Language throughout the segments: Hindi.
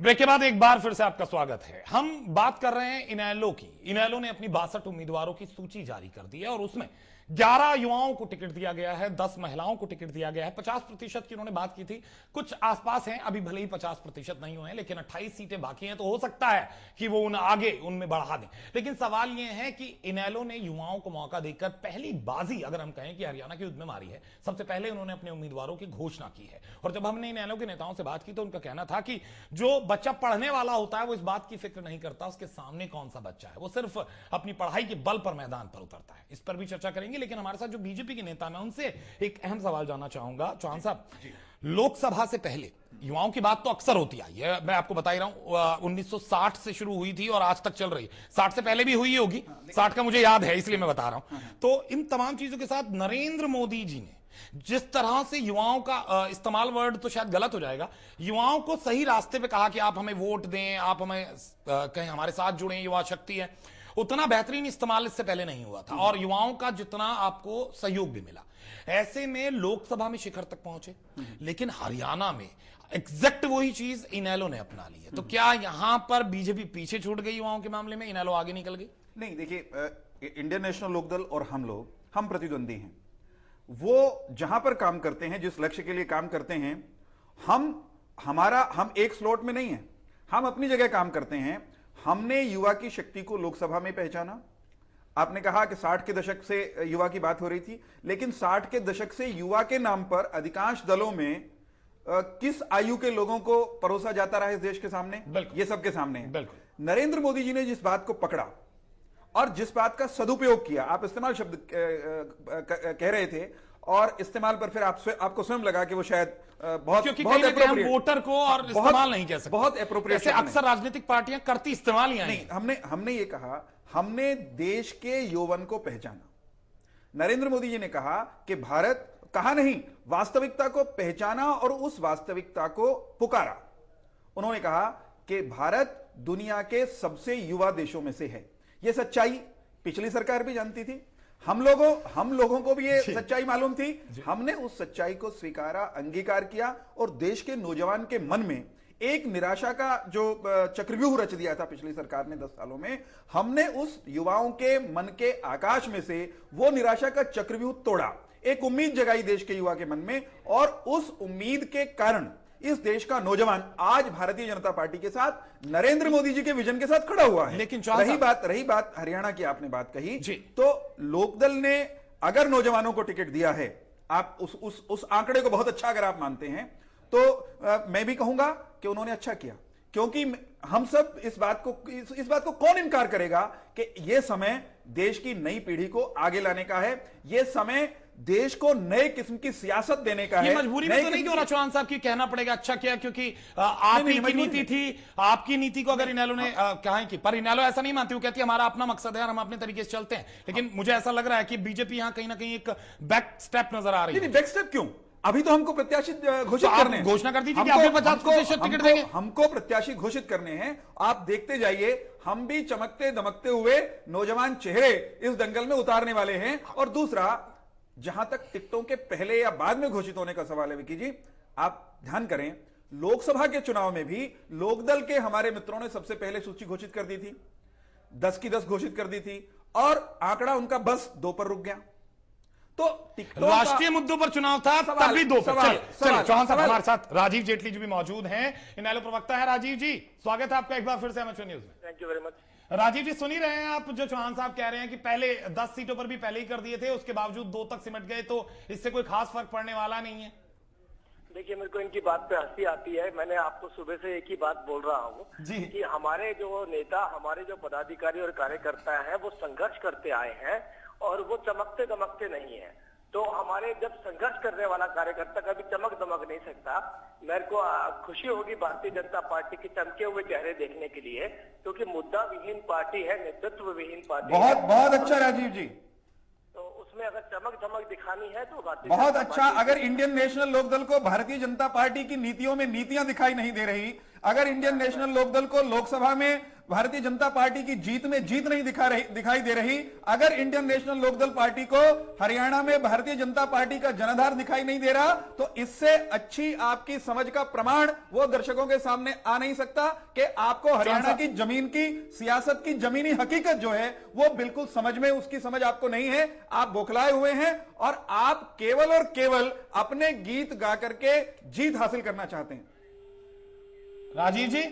ब्रेक के बाद एक बार फिर से आपका स्वागत है। हम बात कर रहे हैं इनेलो की। इनेलो ने अपनी 62 उम्मीदवारों की सूची जारी कर दी है और उसमें 11 युवाओं को टिकट दिया गया है, 10 महिलाओं को टिकट दिया गया है। 50% की उन्होंने बात की थी, कुछ आसपास हैं, अभी भले ही 50% नहीं हुए हैं, लेकिन 28 सीटें बाकी हैं, तो हो सकता है कि वो उन आगे उनमें बढ़ा दें। लेकिन सवाल यह है कि इनेलो ने युवाओं को मौका देकर पहली बाजी, अगर हम कहें कि हरियाणा की युद्ध में मारी है, सबसे पहले उन्होंने अपने उम्मीदवारों की घोषणा की है। और जब हमने इनेलो के नेताओं से बात की तो उनका कहना था कि जो बच्चा पढ़ने वाला होता है वो इस बात की फिक्र नहीं करता उसके सामने कौन सा बच्चा है, वो सिर्फ अपनी पढ़ाई के बल पर मैदान पर उतरता है। इस पर भी चर्चा करेंगे, लेकिन हमारे साथ जो बीजेपी के नेता, मैं उनसे एक अहम सवाल जानना चाहूंगा। चौहान साहब, लोकसभा से पहले युवाओं की बात तो अक्सर होती आई है, मैं आपको बता ही रहा हूं, 1960 से शुरू हुई थी और आज तक चल रही। 60 से पहले भी हुई होगी, 60 का मुझे याद है इसलिए मैं बता रहा हूं। तो इन तमाम चीजों के साथ नरेंद्र मोदी जी ने जिस तरह से युवाओं का इस्तेमाल, वर्ड तो शायद गलत हो जाएगा, युवाओं को सही रास्ते पे कहा कि आप हमें वोट दें, आप हमें कहें हमारे साथ जुड़ें, युवा शक्ति है, उतना बेहतरीन इस्तेमाल इससे पहले नहीं हुआ था और युवाओं का जितना आपको सहयोग भी मिला। ऐसे में लोकसभा में शिखर तक पहुंचे, लेकिन हरियाणा में एग्जैक्ट वही चीज इनेलो ने अपना ली है। तो क्या यहां पर बीजेपी पीछे छूट गई युवाओं के मामले में, इनेलो आगे निकल गई? नहीं, देखिए, इंडियन नेशनल लोकदल और हम प्रतिद्वंदी हैं। वो जहां पर काम करते हैं, जिस लक्ष्य के लिए काम करते हैं, हम एक स्लॉट में नहीं है, हम अपनी जगह काम करते हैं। हमने युवा की शक्ति को लोकसभा में पहचाना। आपने कहा कि 60 के दशक से युवा की बात हो रही थी, लेकिन 60 के दशक से युवा के नाम पर अधिकांश दलों में किस आयु के लोगों को परोसा जाता रहा इस देश के सामने? ये सबके सामने है। नरेंद्र मोदी जी ने जिस बात को पकड़ा और जिस बात का सदुपयोग किया, आप इस्तेमाल शब्द कह रहे थे और इस्तेमाल पर फिर आपको स्वयं लगा कि वो शायद बहुत हम वोटर को और इस्तेमाल नहीं कह सकते, बहुत एप्रोप्रिएट। अक्सर राजनीतिक पार्टियां करती इस्तेमाल ही नहीं। हमने ये कहा, हमने देश के यौवन को पहचाना। नरेंद्र मोदी जी ने कहा कि भारत, कहा नहीं, वास्तविकता को पहचाना और उस वास्तविकता को पुकारा। उन्होंने कहा कि भारत दुनिया के सबसे युवा देशों में से है। यह सच्चाई पिछली सरकार भी जानती थी, हम लोगों को भी ये सच्चाई मालूम थी। हमने उस सच्चाई को स्वीकारा, अंगीकार किया और देश के नौजवान के मन में एक निराशा का जो चक्रव्यूह रच दिया था पिछली सरकार ने 10 सालों में, हमने उस युवाओं के मन के आकाश में से वो निराशा का चक्रव्यूह तोड़ा, एक उम्मीद जगाई देश के युवा के मन में, और उस उम्मीद के कारण इस देश का नौजवान आज भारतीय जनता पार्टी के साथ, नरेंद्र मोदी जी के विजन के साथ खड़ा हुआ है। लेकिन रही बात हरियाणा की, आपने बात कही, तो लोकदल ने अगर नौजवानों को टिकट दिया है, आप उस आंकड़े को बहुत अच्छा अगर आप मानते हैं, तो मैं भी कहूंगा कि उन्होंने अच्छा किया, क्योंकि हम सब इस बात को कौन इनकार करेगा कि यह समय देश की नई पीढ़ी को आगे लाने का है, यह समय देश को नए किस्म की सियासत देने का है। मजबूरी में तो नहीं हो रहा चौहान साहब की कहना पड़ेगा अच्छा किया, क्योंकि आपकी नीति थी, आपकी नीति को अगर इनेलो ने कहा कि, पर इनेलो ऐसा नहीं मानती, वो कहती है हमारा अपना मकसद है और हम अपने तरीके से चलते हैं। लेकिन मुझे ऐसा लग रहा है कि बीजेपी यहां कहीं ना कहीं एक बैक स्टेप नजर आ रही है। बैक स्टेप क्यों? अभी तो हमको प्रत्याशी घोषित करने हैं। घोषणा कर दी थी कि आप 50% टिकट देंगे। हमको प्रत्याशी घोषित करने हैं। आप देखते जाइए, हम भी चमकते दमकते हुए नौजवान चेहरे इस दंगल में उतारने वाले हैं। और दूसरा, जहां तक टिकटों के पहले या बाद में घोषित होने का सवाल है, विकी जी, आप ध्यान करें, लोकसभा के चुनाव में भी लोकदल के हमारे मित्रों ने सबसे पहले सूची घोषित कर दी थी, 10 की 10 घोषित कर दी थी, और आंकड़ा उनका बस 2 पर रुक गया। तो राष्ट्रीय मुद्दों पर चुनाव था, तब भी 2 पर। चलिए चौहान साहब, हमारे साथ राजीव जेटली जी भी मौजूद हैं, इनेलो प्रवक्ता है। राजीव जी, स्वागत है आपका एक बार फिर से एमएचओ न्यूज में। Thank you very much. Rajeev ji, सुन ही रहे हैं आप जो चौहान साहब कह रहे हैं कि पहले 10 सीटों पर भी पहले ही कर दिए थे, उसके बावजूद 2 तक सिमट गए, तो इससे कोई खास फर्क पड़ने वाला नहीं है। देखिए, मेरे को इनकी बात पे हंसी आती है। मैंने आपको सुबह से एक ही बात बोल रहा हूँ कि हमारे जो नेता, हमारे जो पदाधिकारी और कार्यकर्ता हैं, वो संघर्ष करते आए हैं और वो चमकते दमकते नहीं है। तो हमारे जब संघर्ष करने वाला कार्यकर्ता कभी चमक दमक नहीं सकता। मेरे को खुशी होगी भारतीय जनता पार्टी के चमके हुए चेहरे देखने के लिए, क्योंकि मुद्दा विहीन पार्टी है, नेतृत्व विहीन पार्टी। बहुत अच्छा राजीव जी, तो उसमें अगर चमक धमक दिखानी है तो बहुत अच्छा। अगर इंडियन नेशनल लोकदल को भारतीय जनता पार्टी की नीतियों में नीतियां दिखाई नहीं दे रही, अगर इंडियन नेशनल लोकदल को लोकसभा में भारतीय जनता पार्टी की जीत में जीत नहीं दिखाई दे रही, अगर इंडियन नेशनल लोकदल पार्टी को हरियाणा में भारतीय जनता पार्टी का जनाधार दिखाई नहीं दे रहा, तो इससे अच्छी आपकी समझ का प्रमाण वो दर्शकों के सामने आ नहीं सकता कि आपको हरियाणा की जमीन की सियासत की जमीनी हकीकत जो है वो बिल्कुल समझ में, उसकी समझ आपको नहीं है। आप बौखलाए हुए हैं और आप केवल और केवल अपने गीत गा करके जीत हासिल करना चाहते हैं। राजीव जी,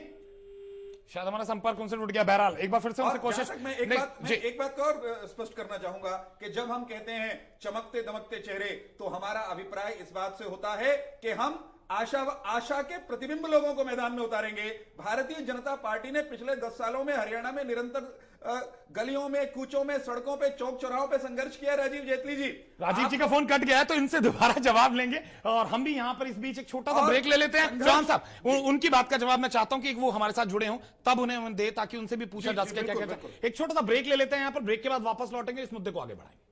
शायद हमारा संपर्क उनसे टूट गया। बहरहाल एक बार फिर से उनसे कोशिश। मैं एक बात को और स्पष्ट करना चाहूंगा कि जब हम कहते हैं चमकते दमकते चेहरे, तो हमारा अभिप्राय इस बात से होता है कि हम आशा के प्रतिबिंब लोगों को मैदान में उतारेंगे। भारतीय जनता पार्टी ने पिछले 10 सालों में हरियाणा में निरंतर गलियों में, कूचों में, सड़कों पे, चौक चौराहों पे संघर्ष किया। राजीव जेटली जी, राजीव जी का फोन कट गया है, तो इनसे दोबारा जवाब लेंगे और हम भी यहां पर इस बीच एक छोटा सा ब्रेक ले लेते हैं। चौहान साहब, उनकी बात का जवाब मैं चाहता हूं कि वो हमारे साथ जुड़े हों, तब उन्हें दे, ताकि उनसे भी पूछा जा सके क्या क्या। एक छोटा सा ब्रेक ले लेते हैं यहां पर, ब्रेक के बाद वापस लौटेंगे, इस मुद्दे को आगे बढ़ाएंगे।